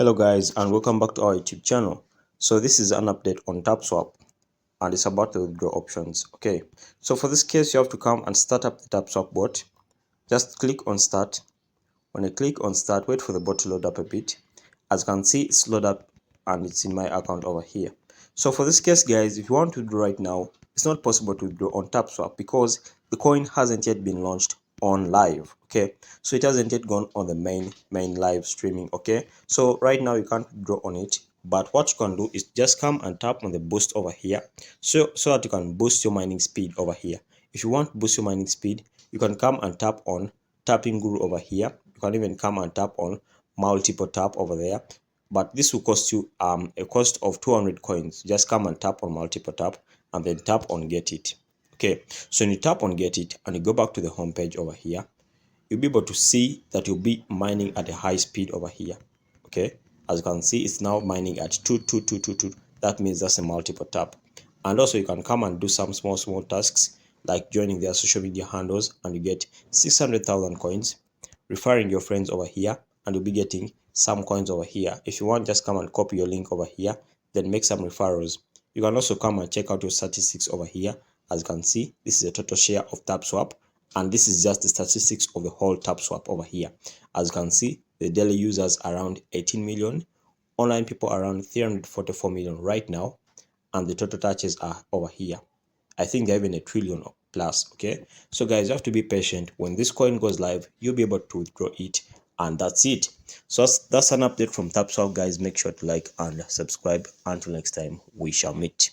Hello guys, and welcome back to our YouTube channel. So this is an update on TapSwap and it's about the withdraw options. Okay, so for this case you have to come and start up the TapSwap bot. Just click on start. When you click on start, wait for the bot to load up a bit. As you can see, it's loaded up and it's in my account over here. So for this case guys, if you want to withdraw right now, it's not possible to withdraw on TapSwap because the coin hasn't yet been launched on live. Okay, so it hasn't yet gone on the main live streaming. Okay, so right now you can't withdraw on it, but what you can do is just come and tap on the boost over here so that you can boost your mining speed over here. If you want to boost your mining speed, you can come and tap on tapping guru over here. You can even come and tap on multiple tap over there, but this will cost you a cost of 200 coins. Just come and tap on multiple tap and then tap on get it. Okay, so when you tap on get it and you go back to the home page over here, you'll be able to see that you'll be mining at a high speed over here. Okay, as you can see, it's now mining at 22222. That means that's a multiple tap. And also you can come and do some small tasks like joining their social media handles and you get 600,000 coins, referring your friends over here and you'll be getting some coins over here. If you want, just come and copy your link over here, then make some referrals. You can also come and check out your statistics over here. As you can see, this is a total share of TapSwap, and this is just the statistics of the whole TapSwap over here. As you can see, the daily users around 18 million, online people around 344 million right now, and the total touches are over here. I think they're even a trillion plus. Okay, so guys, you have to be patient. When this coin goes live, you'll be able to withdraw it, and that's it. So that's an update from TapSwap guys. Make sure to like and subscribe. Until next time, we shall meet.